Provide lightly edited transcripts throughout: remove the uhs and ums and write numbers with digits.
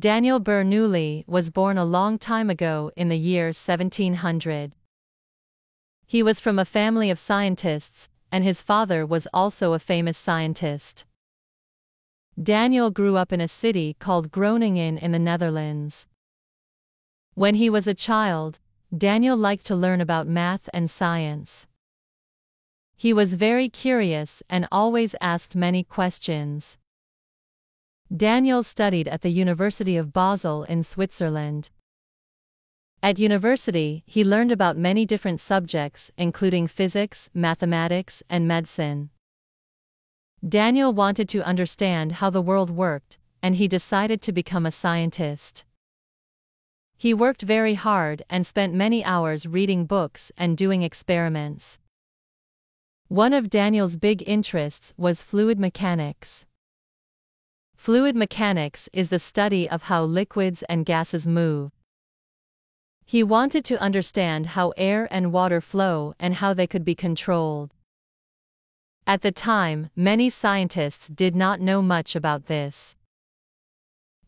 Daniel Bernoulli was born a long time ago in the year 1700. He was from a family of scientists, and his father was also a famous scientist. Daniel grew up in a city called Groningen in the Netherlands. When he was a child, Daniel liked to learn about math and science. He was very curious and always asked many questions. Daniel studied at the University of Basel in Switzerland. At university, he learned about many different subjects, including physics, mathematics, and medicine. Daniel wanted to understand how the world worked, and he decided to become a scientist. He worked very hard and spent many hours reading books and doing experiments. One of Daniel's big interests was fluid mechanics. Fluid mechanics is the study of how liquids and gases move. He wanted to understand how air and water flow and how they could be controlled. At the time, many scientists did not know much about this.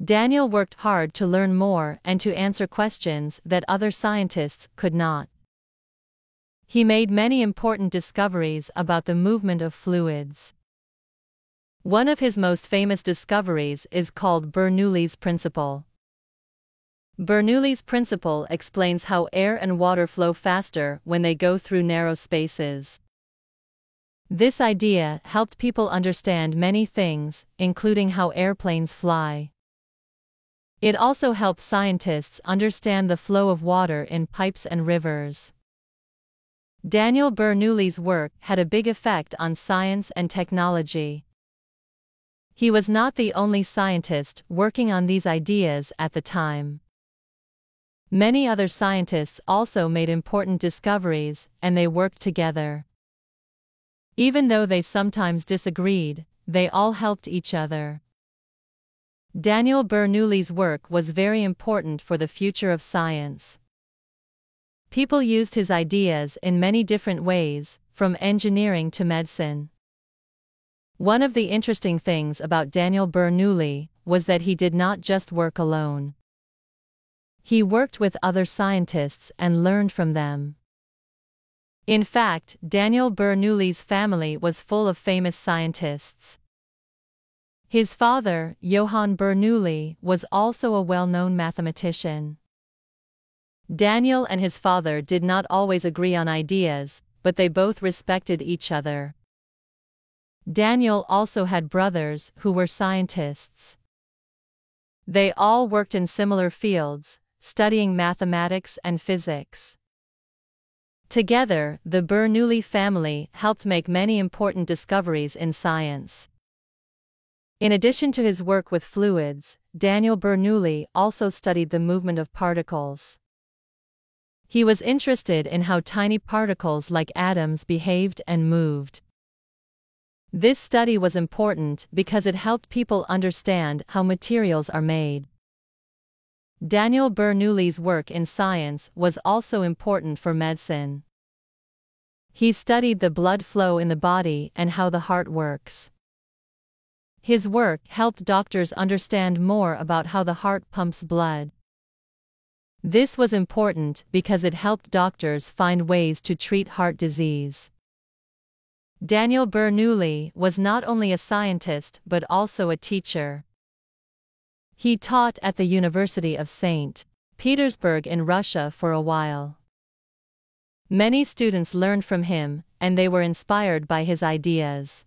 Daniel worked hard to learn more and to answer questions that other scientists could not. He made many important discoveries about the movement of fluids. One of his most famous discoveries is called Bernoulli's principle. Bernoulli's principle explains how air and water flow faster when they go through narrow spaces. This idea helped people understand many things, including how airplanes fly. It also helped scientists understand the flow of water in pipes and rivers. Daniel Bernoulli's work had a big effect on science and technology. He was not the only scientist working on these ideas at the time. Many other scientists also made important discoveries, and they worked together. Even though they sometimes disagreed, they all helped each other. Daniel Bernoulli's work was very important for the future of science. People used his ideas in many different ways, from engineering to medicine. One of the interesting things about Daniel Bernoulli was that he did not just work alone. He worked with other scientists and learned from them. In fact, Daniel Bernoulli's family was full of famous scientists. His father, Johann Bernoulli, was also a well-known mathematician. Daniel and his father did not always agree on ideas, but they both respected each other. Daniel also had brothers who were scientists. They all worked in similar fields, studying mathematics and physics. Together, the Bernoulli family helped make many important discoveries in science. In addition to his work with fluids, Daniel Bernoulli also studied the movement of particles. He was interested in how tiny particles like atoms behaved and moved. This study was important because it helped people understand how materials are made. Daniel Bernoulli's work in science was also important for medicine. He studied the blood flow in the body and how the heart works. His work helped doctors understand more about how the heart pumps blood. This was important because it helped doctors find ways to treat heart disease. Daniel Bernoulli was not only a scientist but also a teacher. He taught at the University of St. Petersburg in Russia for a while. Many students learned from him, and they were inspired by his ideas.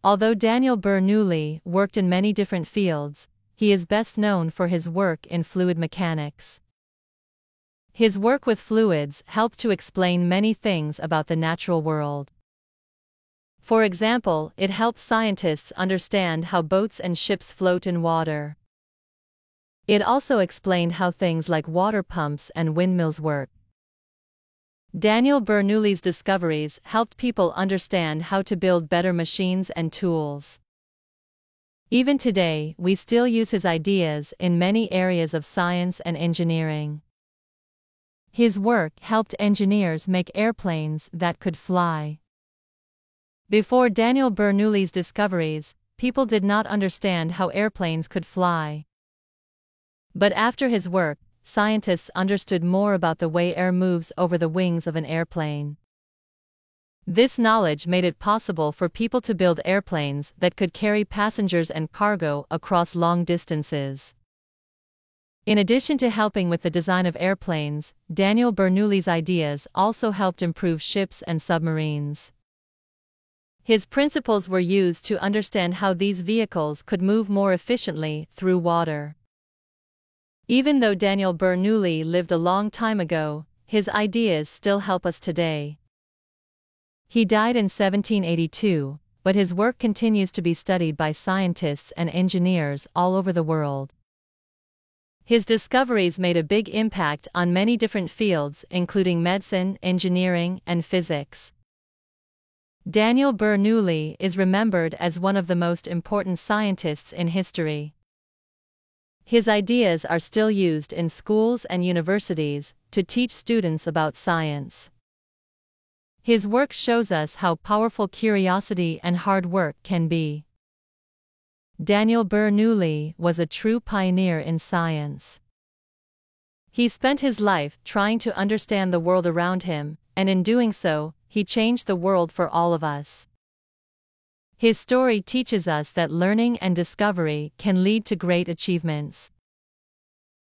Although Daniel Bernoulli worked in many different fields, he is best known for his work in fluid mechanics. His work with fluids helped to explain many things about the natural world. For example, it helps scientists understand how boats and ships float in water. It also explained how things like water pumps and windmills work. Daniel Bernoulli's discoveries helped people understand how to build better machines and tools. Even today, we still use his ideas in many areas of science and engineering. His work helped engineers make airplanes that could fly. Before Daniel Bernoulli's discoveries, people did not understand how airplanes could fly. But after his work, scientists understood more about the way air moves over the wings of an airplane. This knowledge made it possible for people to build airplanes that could carry passengers and cargo across long distances. In addition to helping with the design of airplanes, Daniel Bernoulli's ideas also helped improve ships and submarines. His principles were used to understand how these vehicles could move more efficiently through water. Even though Daniel Bernoulli lived a long time ago, his ideas still help us today. He died in 1782, but his work continues to be studied by scientists and engineers all over the world. His discoveries made a big impact on many different fields, including medicine, engineering, and physics. Daniel Bernoulli is remembered as one of the most important scientists in history. His ideas are still used in schools and universities to teach students about science. His work shows us how powerful curiosity and hard work can be. Daniel Bernoulli was a true pioneer in science. He spent his life trying to understand the world around him, and in doing so, he changed the world for all of us. His story teaches us that learning and discovery can lead to great achievements.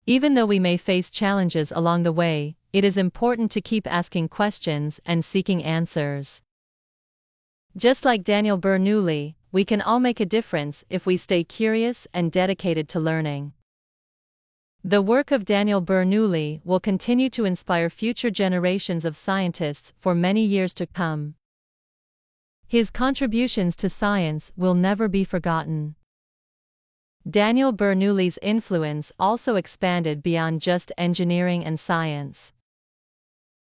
Even though we may face challenges along the way, it is important to keep asking questions and seeking answers. Just like Daniel Bernoulli, we can all make a difference if we stay curious and dedicated to learning. The work of Daniel Bernoulli will continue to inspire future generations of scientists for many years to come. His contributions to science will never be forgotten. Daniel Bernoulli's influence also expanded beyond just engineering and science.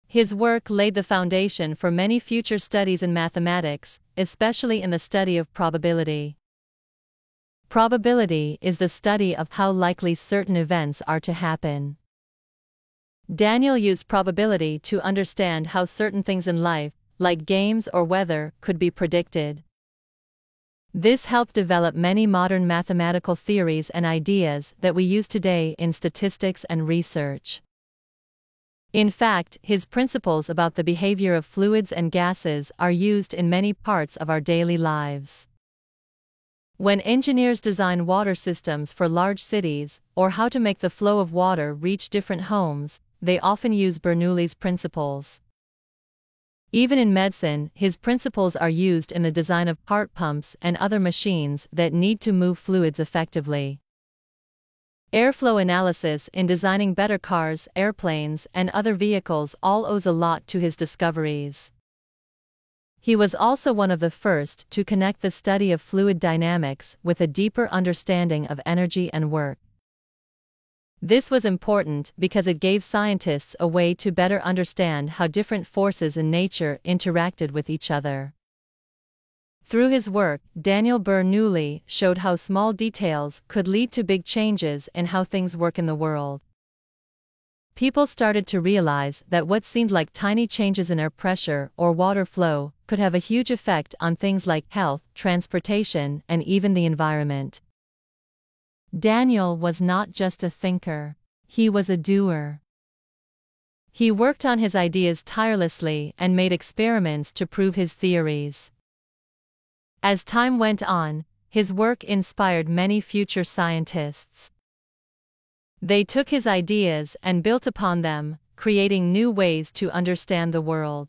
His work laid the foundation for many future studies in mathematics, especially in the study of probability. Probability is the study of how likely certain events are to happen. Daniel used probability to understand how certain things in life, like games or weather, could be predicted. This helped develop many modern mathematical theories and ideas that we use today in statistics and research. In fact, his principles about the behavior of fluids and gases are used in many parts of our daily lives. When engineers design water systems for large cities, or how to make the flow of water reach different homes, they often use Bernoulli's principles. Even in medicine, his principles are used in the design of heart pumps and other machines that need to move fluids effectively. Airflow analysis in designing better cars, airplanes, and other vehicles all owes a lot to his discoveries. He was also one of the first to connect the study of fluid dynamics with a deeper understanding of energy and work. This was important because it gave scientists a way to better understand how different forces in nature interacted with each other. Through his work, Daniel Bernoulli showed how small details could lead to big changes in how things work in the world. People started to realize that what seemed like tiny changes in air pressure or water flow could have a huge effect on things like health, transportation, and even the environment. Daniel was not just a thinker, he was a doer. He worked on his ideas tirelessly and made experiments to prove his theories. As time went on, his work inspired many future scientists. They took his ideas and built upon them, creating new ways to understand the world.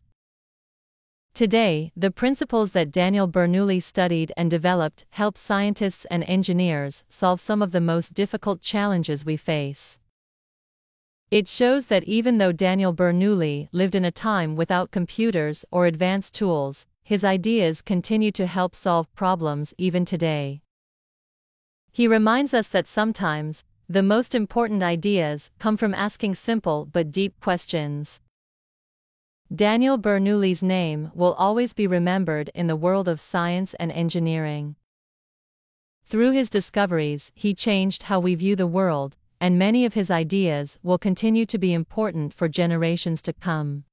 Today, the principles that Daniel Bernoulli studied and developed help scientists and engineers solve some of the most difficult challenges we face. It shows that even though Daniel Bernoulli lived in a time without computers or advanced tools, his ideas continue to help solve problems even today. He reminds us that sometimes, the most important ideas come from asking simple but deep questions. Daniel Bernoulli's name will always be remembered in the world of science and engineering. Through his discoveries, he changed how we view the world, and many of his ideas will continue to be important for generations to come.